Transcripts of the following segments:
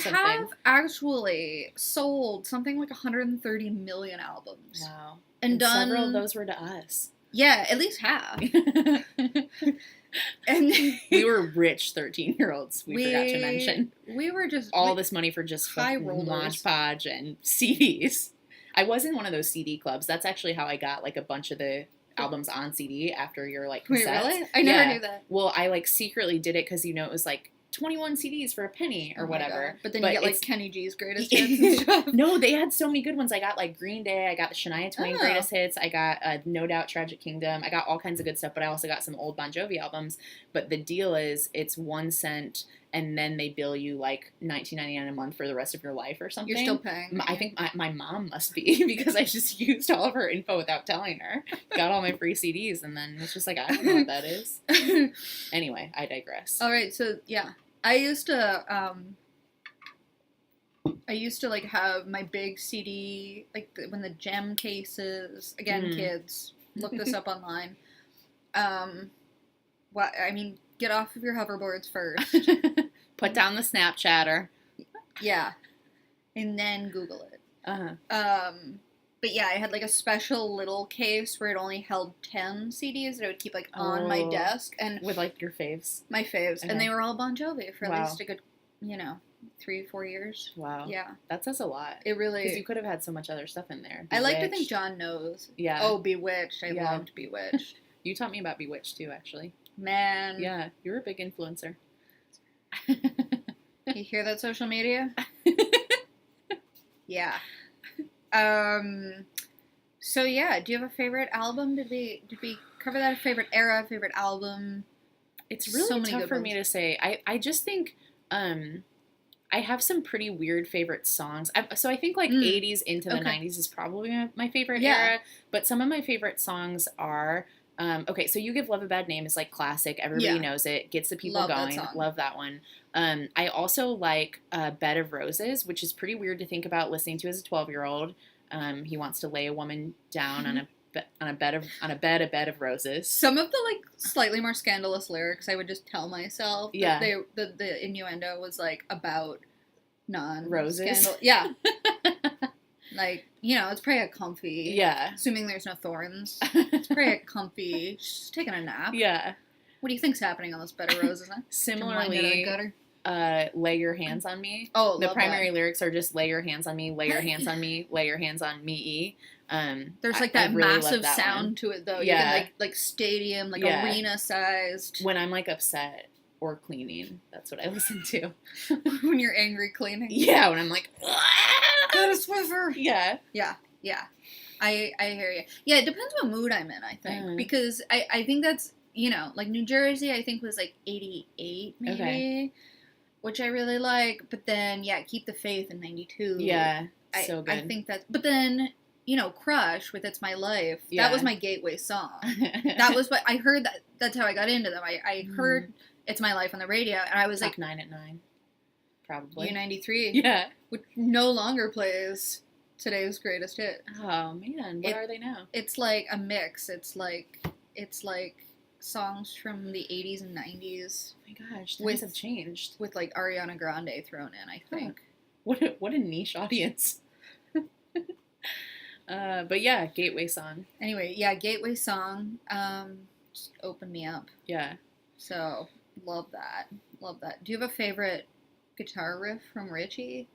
They or something. have actually sold something like 130 million albums. Wow. And done... several of those were to us. Yeah, at least half. And we were rich 13-year-olds, we forgot to mention. We were just... All this money for just high fucking rollers. Mod Podge and CDs. I was in one of those CD clubs. That's actually how I got, like, a bunch of the albums on CD after your, like, cassettes. Wait, really? I never knew that. Well, I, like, secretly did it because, you know, it was, like, 21 CDs for a penny or whatever. But then you get, like, Kenny G's greatest hits and stuff. No, they had so many good ones. I got, like, Green Day. I got the Shania Twain greatest hits. I got No Doubt Tragic Kingdom. I got all kinds of good stuff, but I also got some old Bon Jovi albums. But the deal is it's 1 cent, and then they bill you, like, $19.99 a month for the rest of your life or something. You're still paying. I think my mom must be, because I just used all of her info without telling her. Got all my free CDs, and then it's just like, I don't know what that is. Anyway, I digress. All right, so, yeah. I used to, like, have my big CD, like, when the gem cases, again, kids, look this up online. Get off of your hoverboards first. Put down the Snapchatter. Yeah. And then Google it. Uh-huh. But yeah, I had, like, a special little case where it only held 10 CDs that I would keep, like, on my desk. And with, like, your faves? My faves. Okay. And they were all Bon Jovi for at least a good, 3-4 years. Wow. Yeah. That says a lot. It really... Because you could have had so much other stuff in there. Bewitched. I like to think John knows. Yeah. Oh, Bewitched. I loved Bewitched. You taught me about Bewitched, too, actually. Man. Yeah. You're a big influencer. You hear that, social media? Yeah. So yeah, do you have a favorite album? Did we cover that? A favorite era, favorite album? It's really so tough for me to say. I just think, I have some pretty weird favorite songs. So I think, like, 80s into the 90s is probably my favorite era. But some of my favorite songs are, okay, so You Give Love a Bad Name is, like, classic. Everybody knows it. Gets the people going. Love that one. I also like Bed of Roses, which is pretty weird to think about listening to as a 12-year-old. He wants to lay a woman down on a bed of roses. Some of the, like, slightly more scandalous lyrics, I would just tell myself that the innuendo was, like, about roses. Yeah. Like, it's probably a comfy. Yeah. Assuming there's no thorns. It's probably a comfy. She's taking a nap. Yeah. What do you think's happening on this bed of roses? Huh? Similarly, Lay Your Hands on Me. Oh, the primary lyrics are just lay your hands on me, lay your hands on me, lay your hands on me. There's like that really massive sound to it though. Yeah. You can like stadium, like arena sized. When I'm like upset or cleaning, that's what I listen to. When you're angry cleaning. Yeah, when I'm like, got a Swiffer. Yeah. Yeah. Yeah. I hear you. Yeah, it depends what mood I'm in, I think. Because I think that's, like New Jersey, I think was like 88 maybe. Okay. Which I really like, but then, Keep the Faith in 92. Yeah, so good. I think that's, but then, Crush with It's My Life, that was my gateway song. That was what, I heard that's how I got into them. I heard It's My Life on the radio, and I was Top like... 9 at 9, probably. U93. Yeah. Which no longer plays today's greatest hit. Oh, man, what are they now? It's like a mix. It's like songs from the 80s and 90s. Oh my gosh, things have changed. With like Ariana Grande thrown in, I think. Huh. What a niche audience. But yeah, gateway song. Anyway, gateway song. Just opened me up. Yeah. So, love that. Love that. Do you have a favorite guitar riff from Richie?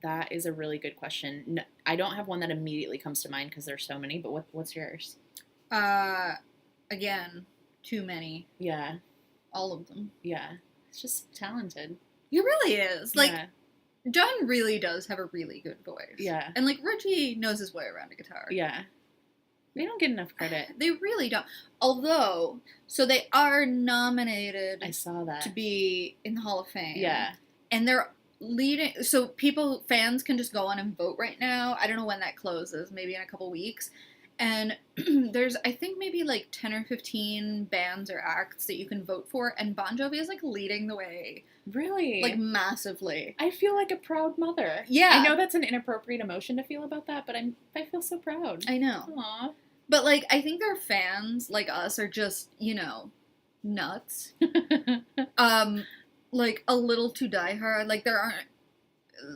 That is a really good question. No, I don't have one that immediately comes to mind because there's so many, but what's yours? Again, too many. Yeah. All of them. Yeah. It's just talented. He really is. Like, John really does have a really good voice. Yeah. And, like, Richie knows his way around a guitar. Yeah. They don't get enough credit. They really don't. Although, so they are nominated. I saw that. To be in the Hall of Fame. Yeah. And they're leading, so fans can just go on and vote right now. I don't know when that closes, maybe in a couple weeks. And there's, I think, maybe like 10 or 15 bands or acts that you can vote for, and Bon Jovi is like leading the way. Really? Like massively. I feel like a proud mother. Yeah. I know that's an inappropriate emotion to feel about that, but I feel so proud. I know. Aww. But like, I think their fans, like us, are just, nuts. Like a little too diehard. Like there aren't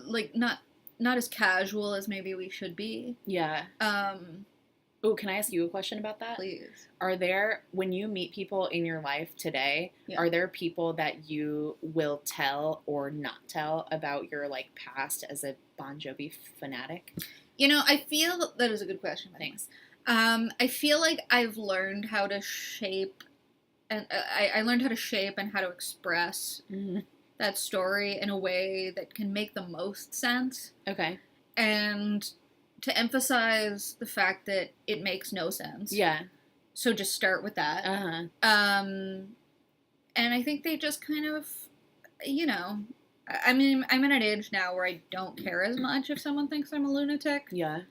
like not as casual as maybe we should be. Yeah. Oh, can I ask you a question about that? Please. Are there, when you meet people in your life today, are there people that you will tell or not tell about your, like, past as a Bon Jovi fanatic? You know, I feel that is a good question. Thanks. I feel like I've learned how to shape, and I learned how to shape and how to express that story in a way that can make the most sense. Okay. And to emphasize the fact that it makes no sense. Yeah. So just start with that. And I think they just kind of, you know, I mean, I'm at an age now where I don't care as much if someone thinks I'm a lunatic. Yeah.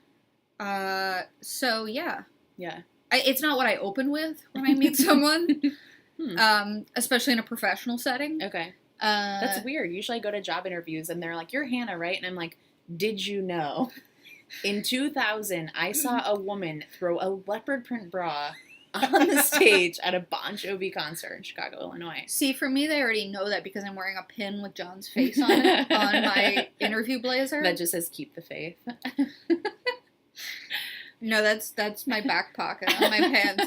So yeah. Yeah. It's not what I open with when I meet someone. Especially in a professional setting. Okay. That's weird. Usually I go to job interviews and they're like, "You're Hannah, right?" And I'm like, "Did you know? In 2000, I saw a woman throw a leopard print bra on the stage at a Bon Jovi concert in Chicago, Illinois." See, for me, they already know that because I'm wearing a pin with John's face on it on my interview blazer. That just says "Keep the Faith." No, that's my back pocket on my pants.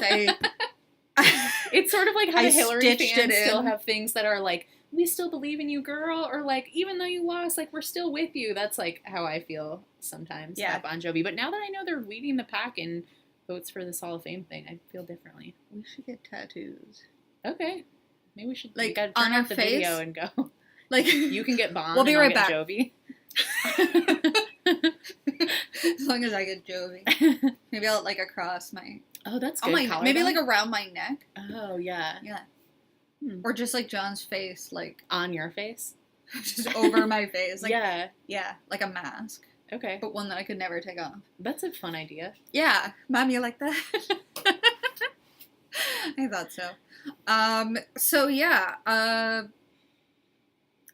It's sort of like how the Hillary fans still have things that are like, "We still believe in you, girl," or like, "Even though you lost, like, we're still with you." That's like how I feel sometimes about Bon Jovi. But now that I know they're leading the pack in votes for this Hall of Fame thing, I feel differently. We should get tattoos. Okay. Maybe we should, like, turn on off our the face? Video and go. Like, you can get Bon. We'll be right back. Jovi. As long as I get Jovi. Maybe I'll, like, across my... Oh, that's good. Maybe, like, around my neck. Oh, yeah. Yeah. Or just, like, John's face, like... On your face? Just over my face. Like, yeah. Yeah, like a mask. Okay. But one that I could never take off. That's a fun idea. Yeah. Mom, you like that? I thought so. So, yeah.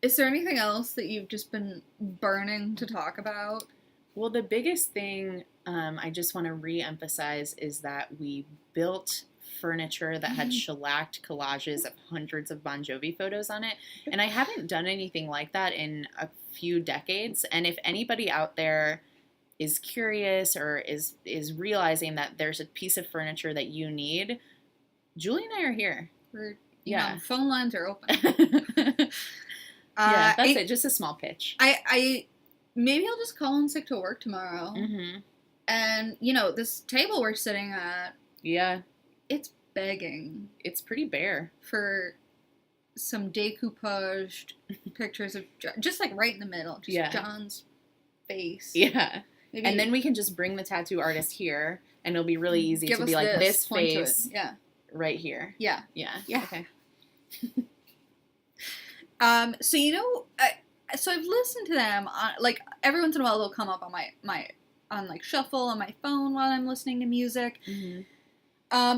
Is there anything else that you've just been burning to talk about? Well, the biggest thing I just want to re-emphasize is that we built furniture that had shellacked collages of hundreds of Bon Jovi photos on it. And I haven't done anything like that in a few decades. And if anybody out there is curious or is realizing that there's a piece of furniture that you need, Julie and I are here. Phone lines are open. Yeah, that's it. Just a small pitch. Maybe I'll just call in sick to work tomorrow. Mm-hmm. And, you know, this table we're sitting at. Yeah. It's begging. It's pretty bare. For some decoupaged pictures of just like right in the middle. Just John's face. Yeah. Maybe. And then we can just bring the tattoo artist here and it'll be really easy to be like this face. Yeah. Right here. Yeah. Yeah. Yeah. Okay. So, you know, so I've listened to them on, like, every once in a while they'll come up on my on, like, shuffle on my phone while I'm listening to music. Mm-hmm.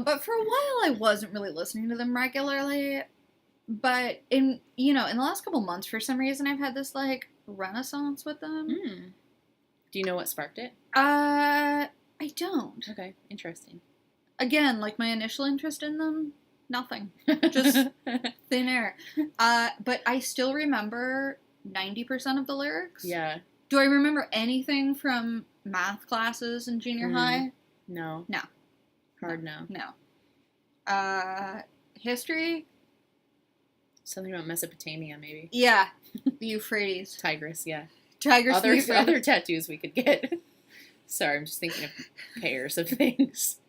But for a while I wasn't really listening to them regularly. But in the last couple months, for some reason, I've had this, like, renaissance with them. Mm. Do you know what sparked it? I don't. Okay, interesting. Again, like, my initial interest in them, nothing. Just thin air. But I still remember 90% of the lyrics. Yeah. Do I remember anything from math classes in junior high? No. No. Hard no. No. History? Something about Mesopotamia, maybe. Yeah. The Euphrates. Tigris, yeah. Tigris. Other tattoos we could get. Sorry, I'm just thinking of pairs of things.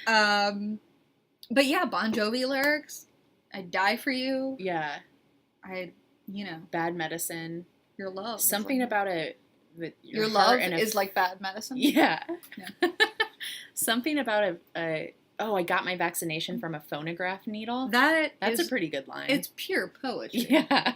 But yeah, Bon Jovi lyrics. I'd die for you. Yeah. Bad medicine. Your love. Something about your love is like bad medicine. Yeah. Something about I got my vaccination from a phonograph needle. That's a pretty good line. It's pure poetry. Yeah.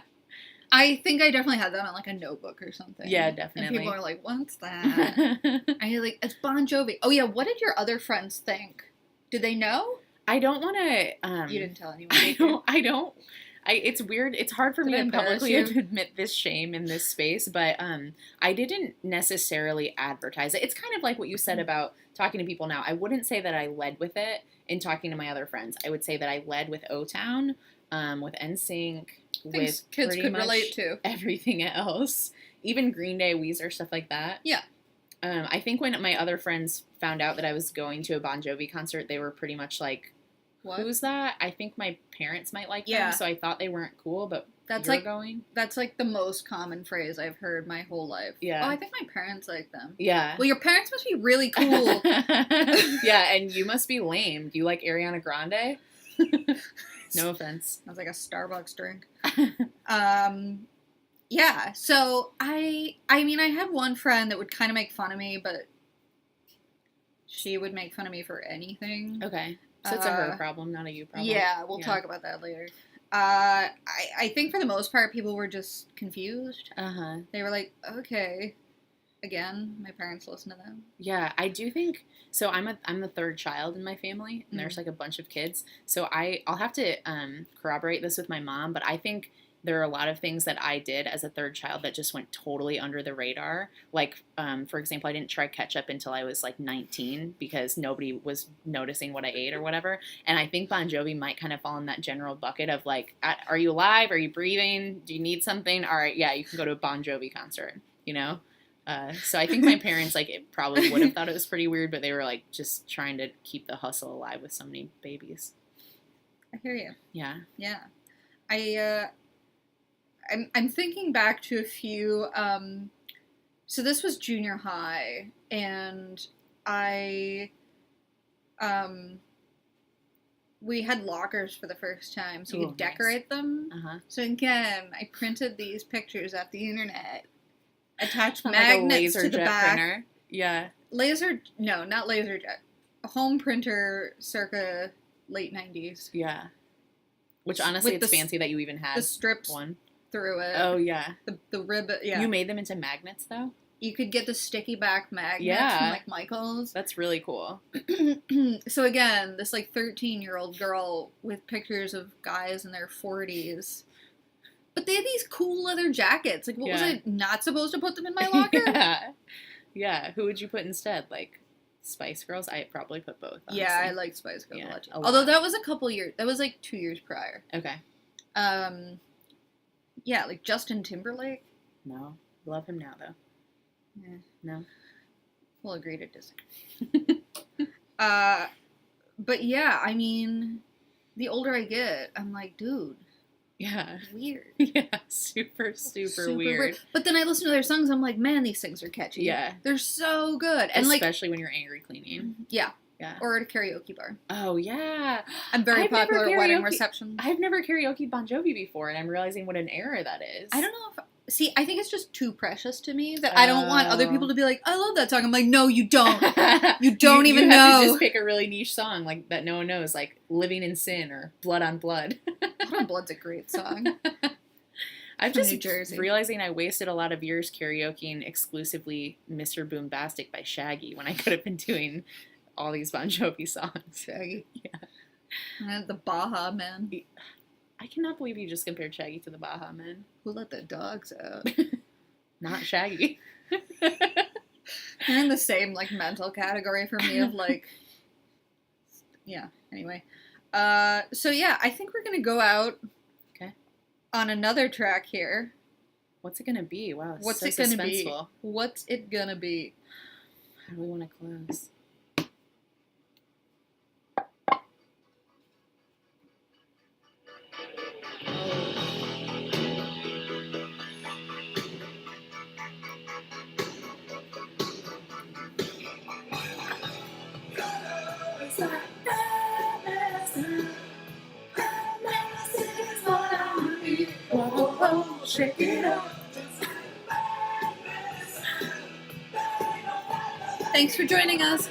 I think I definitely had that on, like, a notebook or something. Yeah, definitely. And people are like, what's that? It's Bon Jovi. Oh, yeah, what did your other friends think? Did they know? I don't want to... you didn't tell anyone. It's weird. It's hard for me to publicly admit this shame in this space, but I didn't necessarily advertise it. It's kind of like what you said about talking to people now. I wouldn't say that I led with it in talking to my other friends. I would say that I led with O-Town. with NSYNC, Things with kids pretty could much relate to. everything else. Even Green Day, Weezer, stuff like that. Yeah. I think when my other friends found out that I was going to a Bon Jovi concert, they were pretty much like, what? Who's that? I think my parents might like them, so I thought they weren't cool, but that's you're like going? That's like the most common phrase I've heard my whole life. Yeah. Oh, I think my parents like them. Yeah. Well, your parents must be really cool. Yeah, and you must be lame. Do you like Ariana Grande? No offense. Sounds like a Starbucks drink. Yeah, so I mean, I had one friend that would kind of make fun of me, but she would make fun of me for anything. Okay. So it's a her problem, not a you problem. Yeah, we'll talk about that later. I think for the most part, people were just confused. Uh-huh. They were like, okay. Again, my parents listen to them. Yeah, I do think so. I'm the third child in my family, and there's like a bunch of kids. So I'll have to corroborate this with my mom, but I think there are a lot of things that I did as a third child that just went totally under the radar. Like, for example, I didn't try ketchup until I was like 19 because nobody was noticing what I ate or whatever. And I think Bon Jovi might kind of fall in that general bucket of like, are you alive? Are you breathing? Do you need something? All right, yeah, you can go to a Bon Jovi concert, you know? So I think my parents, like, it probably would have thought it was pretty weird, but they were, like, just trying to keep the hustle alive with so many babies. I hear you. Yeah. Yeah. I'm thinking back to a few, so this was junior high, and we had lockers for the first time, so you could decorate them. Uh-huh. So again, I printed these pictures off the internet. Attached magnets to the back. Printer. Yeah. Not LaserJet. A home printer circa late 90s. Yeah. Which honestly, it's fancy that you even had the strips one through it. Oh, yeah. The ribbon, yeah. You made them into magnets, though? You could get the sticky back magnets from, like, Michael's. That's really cool. So again, this, like, 13-year-old girl with pictures of guys in their 40s. But they had these cool leather jackets. Like, what was I not supposed to put them in my locker? Yeah. Who would you put instead? Like, Spice Girls? I probably put both, honestly. Yeah, I like Spice Girls a lot, too. Although that was a couple years. That was, like, 2 years prior. Okay. Yeah, like Justin Timberlake. No. Love him now, though. Yeah. No? We'll agree to disagree. But yeah, I mean, the older I get, I'm like, dude. Yeah. Weird. Yeah, super weird. But then I listen to their songs, I'm like, man, these things are catchy. Yeah. They're so good. And especially when you're angry cleaning. Yeah. Yeah. Or at a karaoke bar. Oh, yeah. I'm very popular at wedding receptions. I've never karaoke Bon Jovi before, and I'm realizing what an era that is. I don't know if... See, I think it's just too precious to me that I don't want other people to be like, I love that song. I'm like, no, you don't. You don't even know. You have to just pick a really niche song like that no one knows, like Living in Sin or Blood on Blood. Blood on Blood's a great song. I'm just realizing I wasted a lot of years karaokeing exclusively Mr. Boombastic by Shaggy when I could have been doing all these Bon Jovi songs. Shaggy. Yeah. And the Baha Men. I cannot believe you just compared Shaggy to the Baha Men. Who let the dogs out? Not Shaggy. They're in the same, like, mental category for me of, like... Yeah, anyway. So, yeah, I think we're going to go out on another track here. What's it going to be? Wow, it's What's so it going to be? suspenseful. What's it going to be? How do we want to close? Check it out. Thanks for joining us.